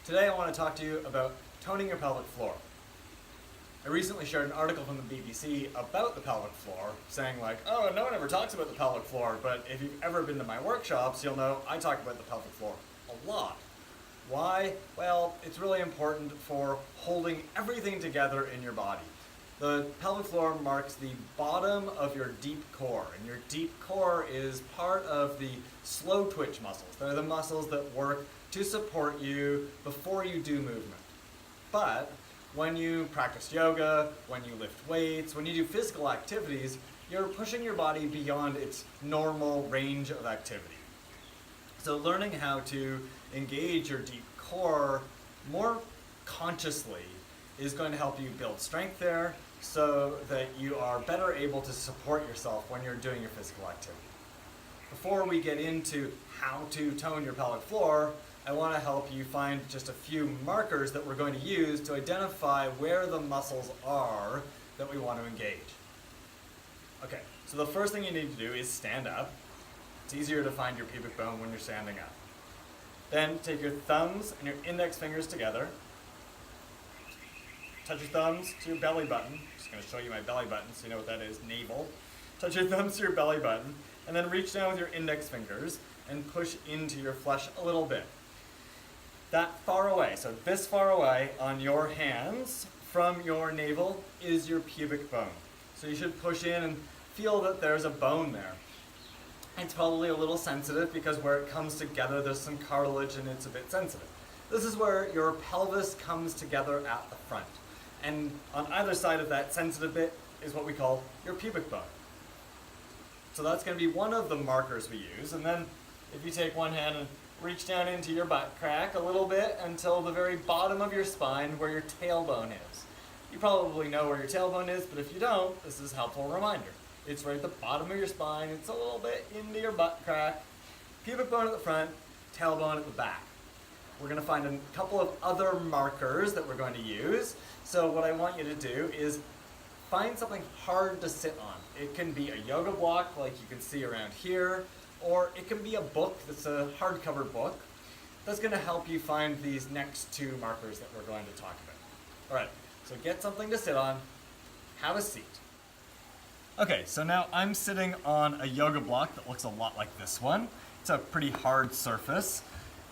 Today I want to talk to you about toning your pelvic floor. I recently shared an article from the BBC about the pelvic floor, saying like, oh, no one ever talks about the pelvic floor, but if you've ever been to my workshops, you'll know I talk about the pelvic floor a lot. Why? Well, it's really important for holding everything together in your body. The pelvic floor marks the bottom of your deep core, and your deep core is part of the slow twitch muscles. They're the muscles that work to support you before you do movement. But when you practice yoga, when you lift weights, when you do physical activities, you're pushing your body beyond its normal range of activity. So learning how to engage your deep core more consciously is going to help you build strength there so that you are better able to support yourself when you're doing your physical activity. Before we get into how to tone your pelvic floor, I want to help you find just a few markers that we're going to use to identify where the muscles are that we want to engage. Okay, so the first thing you need to do is stand up. It's easier to find your pubic bone when you're standing up. Then take your thumbs and your index fingers together. Touch your thumbs to your belly button. I'm just going to show you my belly button so you know what that is, navel. Touch your thumbs to your belly button, and then reach down with your index fingers and push into your flesh a little bit. That far away, so this far away on your hands from your navel is your pubic bone. So you should push in and feel that there's a bone there. It's probably a little sensitive because where it comes together there's some cartilage and it's a bit sensitive. This is where your pelvis comes together at the front. And on either side of that sensitive bit is what we call your pubic bone. So that's going to be one of the markers we use. And then if you take one hand and reach down into your butt crack a little bit until the very bottom of your spine where your tailbone is. You probably know where your tailbone is, but if you don't, this is a helpful reminder. It's right at the bottom of your spine. It's a little bit into your butt crack. Pubic bone at the front, tailbone at the back. We're going to find a couple of other markers that we're going to use. So what I want you to do is find something hard to sit on. It can be a yoga block like you can see around here, or it can be a book that's a hardcover book. That's going to help you find these next two markers that we're going to talk about. All right, so get something to sit on, have a seat. Okay, so now I'm sitting on a yoga block that looks a lot like this one. It's a pretty hard surface,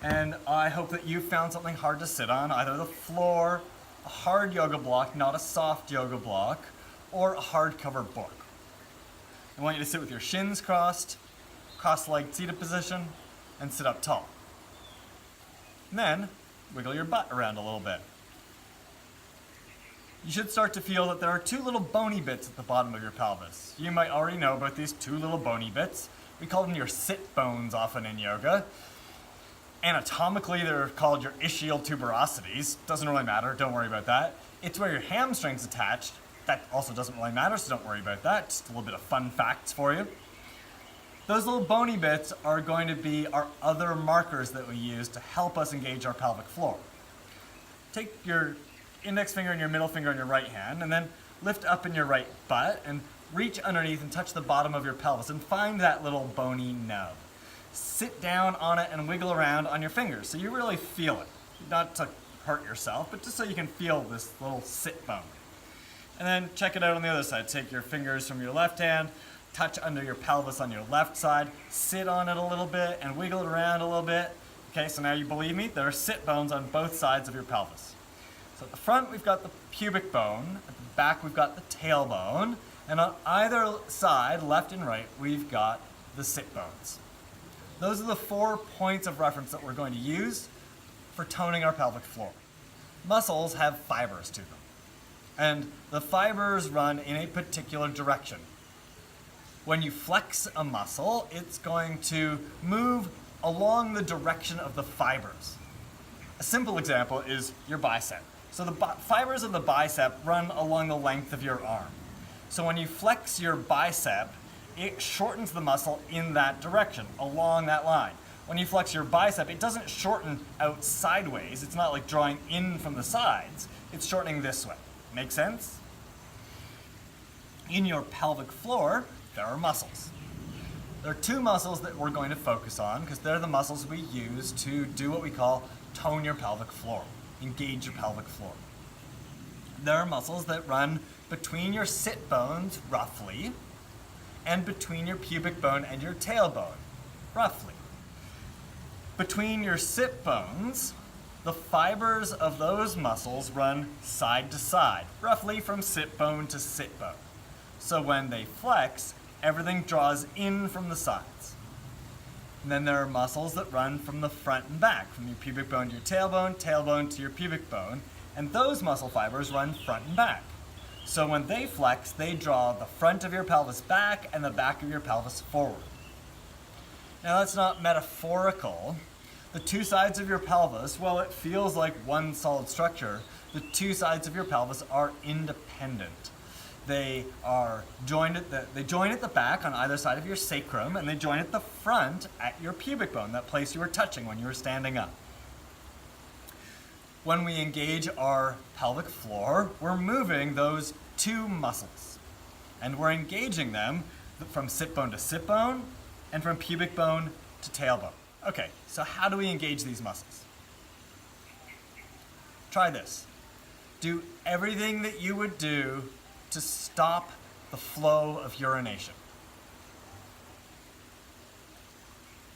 and I hope that you found something hard to sit on, either the floor, a hard yoga block, not a soft yoga block, or a hardcover book. I want you to sit with your shins crossed, cross-legged seated position, and sit up tall. And then, wiggle your butt around a little bit. You should start to feel that there are two little bony bits at the bottom of your pelvis. You might already know about these two little bony bits. We call them your sit bones often in yoga. Anatomically, they're called your ischial tuberosities. Doesn't really matter, don't worry about that. It's where your hamstring's attached. That also doesn't really matter, so don't worry about that. Just a little bit of fun facts for you. Those little bony bits are going to be our other markers that we use to help us engage our pelvic floor. Take your index finger and your middle finger on your right hand, and then lift up in your right butt and reach underneath and touch the bottom of your pelvis and find that little bony nub. Sit down on it and wiggle around on your fingers so you really feel it. Not to hurt yourself, but just so you can feel this little sit bone. And then check it out on the other side. Take your fingers from your left hand, touch under your pelvis on your left side, sit on it a little bit and wiggle it around a little bit. Okay, so now you believe me, there are sit bones on both sides of your pelvis. So at the front we've got the pubic bone, at the back we've got the tailbone, and on either side, left and right, we've got the sit bones. Those are the 4 points of reference that we're going to use for toning our pelvic floor. Muscles have fibers to them, and the fibers run in a particular direction. When you flex a muscle, it's going to move along the direction of the fibers. A simple example is your bicep. So the fibers of the bicep run along the length of your arm. So when you flex your bicep, it shortens the muscle in that direction, along that line. When you flex your bicep, it doesn't shorten out sideways. It's not like drawing in from the sides. It's shortening this way. Make sense? In your pelvic floor, there are muscles. There are two muscles that we're going to focus on because they're the muscles we use to do what we call tone your pelvic floor, engage your pelvic floor. There are muscles that run between your sit bones, roughly, and between your pubic bone and your tailbone, roughly. Between your sit bones, the fibers of those muscles run side to side, roughly from sit bone to sit bone. So when they flex, everything draws in from the sides. And then there are muscles that run from the front and back, from your pubic bone to your tailbone, tailbone to your pubic bone, and those muscle fibers run front and back. So when they flex, they draw the front of your pelvis back and the back of your pelvis forward. Now that's not metaphorical. The two sides of your pelvis, well, it feels like one solid structure. The two sides of your pelvis are independent. They join at the back on either side of your sacrum, and they join at the front at your pubic bone, that place you were touching when you were standing up. When we engage our pelvic floor, we're moving those two muscles, and we're engaging them from sit bone to sit bone and from pubic bone to tailbone. Okay, so how do we engage these muscles? Try this. Do everything that you would do to stop the flow of urination.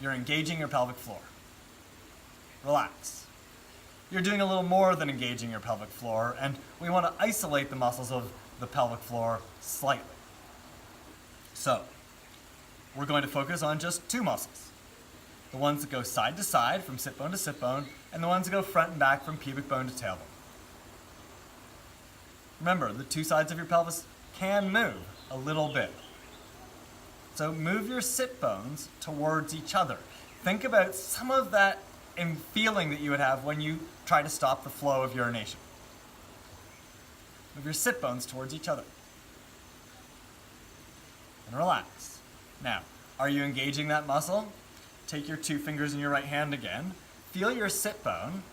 You're engaging your pelvic floor. Relax. You're doing a little more than engaging your pelvic floor, and we want to isolate the muscles of the pelvic floor slightly. So, we're going to focus on just two muscles. The ones that go side to side from sit bone to sit bone, and the ones that go front and back from pubic bone to tailbone. Remember, the two sides of your pelvis can move a little bit. So move your sit bones towards each other. Think about some of that feeling that you would have when you try to stop the flow of urination. Move your sit bones towards each other. And relax. Now, are you engaging that muscle? Take your two fingers in your right hand again. Feel your sit bone.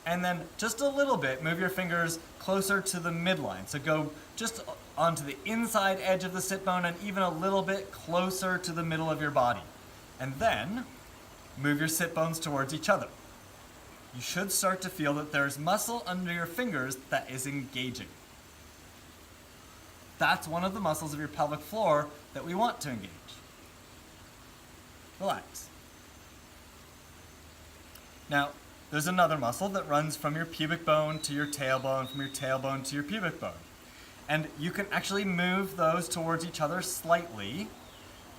And then just a little bit, move your fingers closer to the midline. So go just onto the inside edge of the sit bone and even a little bit closer to the middle of your body. And then move your sit bones towards each other. You should start to feel that there's muscle under your fingers that is engaging. That's one of the muscles of your pelvic floor that we want to engage. Relax. Now, there's another muscle that runs from your pubic bone to your tailbone, from your tailbone to your pubic bone. And you can actually move those towards each other slightly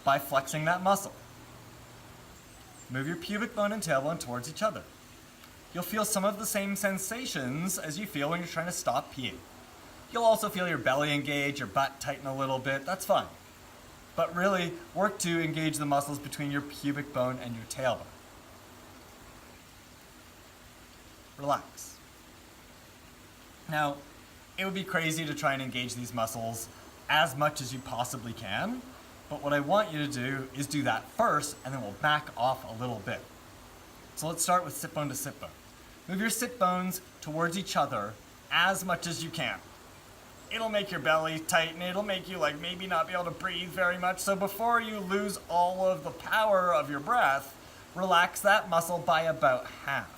by flexing that muscle. Move your pubic bone and tailbone towards each other. You'll feel some of the same sensations as you feel when you're trying to stop peeing. You'll also feel your belly engage, your butt tighten a little bit, that's fine. But really, work to engage the muscles between your pubic bone and your tailbone. Relax. Now, it would be crazy to try and engage these muscles as much as you possibly can, but what I want you to do is do that first, and then we'll back off a little bit. So let's start with sit bone to sit bone. Move your sit bones towards each other as much as you can. It'll make your belly tighten, it'll make you maybe not be able to breathe very much, so before you lose all of the power of your breath, relax that muscle by about half.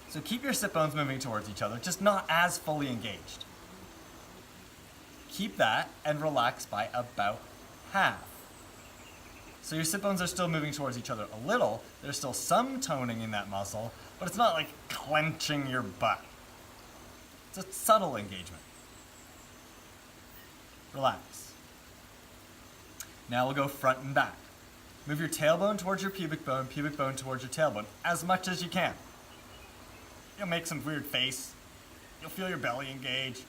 So keep your sit bones moving towards each other, just not as fully engaged. Keep that and relax by about half. So your sit bones are still moving towards each other a little. There's still some toning in that muscle, but it's not like clenching your butt. It's a subtle engagement. Relax. Now we'll go front and back. Move your tailbone towards your pubic bone towards your tailbone, as much as you can. You'll make some weird face. You'll feel your belly engage.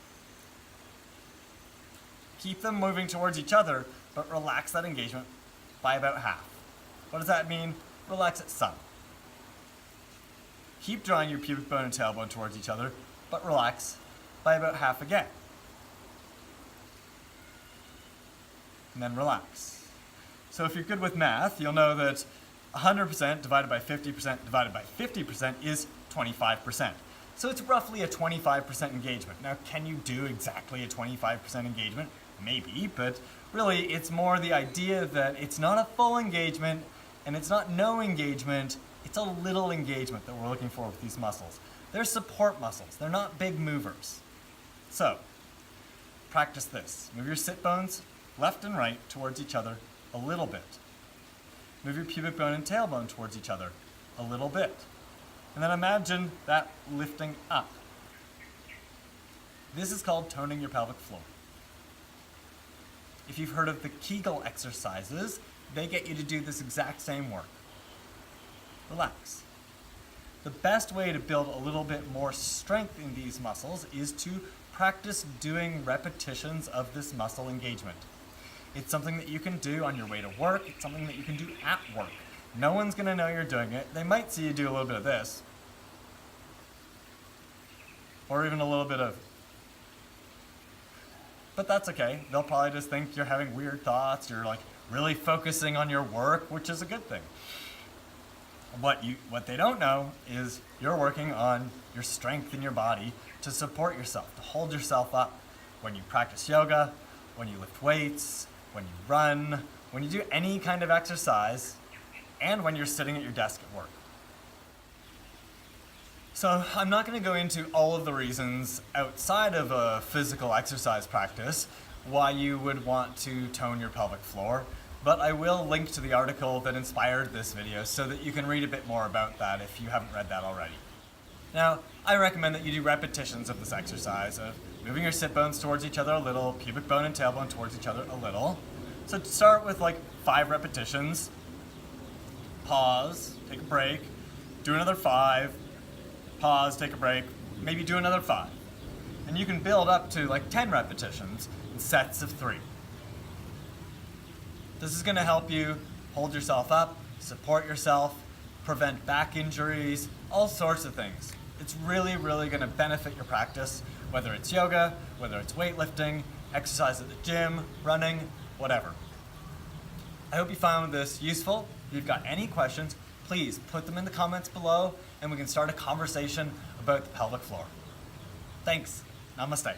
Keep them moving towards each other, but relax that engagement by about half. What does that mean? Relax it some. Keep drawing your pubic bone and tailbone towards each other, but relax by about half again. And then relax. So if you're good with math, you'll know that 100% divided by 50% divided by 50% is 25%. So it's roughly a 25% engagement. Now, can you do exactly a 25% engagement? Maybe, but really it's more the idea that it's not a full engagement and it's not no engagement, It's a little engagement that we're looking for with these muscles. They're support muscles. They're not big movers. So, practice this. Move your sit bones left and right towards each other a little bit. Move your pubic bone and tailbone towards each other a little bit. And then imagine that lifting up. This is called toning your pelvic floor. If you've heard of the Kegel exercises, they get you to do this exact same work. Relax. The best way to build a little bit more strength in these muscles is to practice doing repetitions of this muscle engagement. It's something that you can do on your way to work. It's something that you can do at work. No one's going to know you're doing it. They might see you do a little bit of this, or even a little bit of, but that's okay. They'll probably just think you're having weird thoughts. You're like really focusing on your work, which is a good thing. What they don't know is you're working on your strength in your body to support yourself, to hold yourself up when you practice yoga, when you lift weights, when you run, when you do any kind of exercise, and when you're sitting at your desk at work. So I'm not going to go into all of the reasons outside of a physical exercise practice why you would want to tone your pelvic floor, but I will link to the article that inspired this video so that you can read a bit more about that if you haven't read that already. Now, I recommend that you do repetitions of this exercise of moving your sit bones towards each other a little, pubic bone and tailbone towards each other a little. So start with like 5 repetitions, pause, take a break, do another 5, pause, take a break, maybe do another 5. And you can build up to like 10 repetitions in sets of 3. This is going to help you hold yourself up, support yourself, prevent back injuries, all sorts of things. It's really, really going to benefit your practice, whether it's yoga, whether it's weightlifting, exercise at the gym, running, whatever. I hope you found this useful. If you've got any questions, please put them in the comments below and we can start a conversation about the pelvic floor. Thanks. Namaste.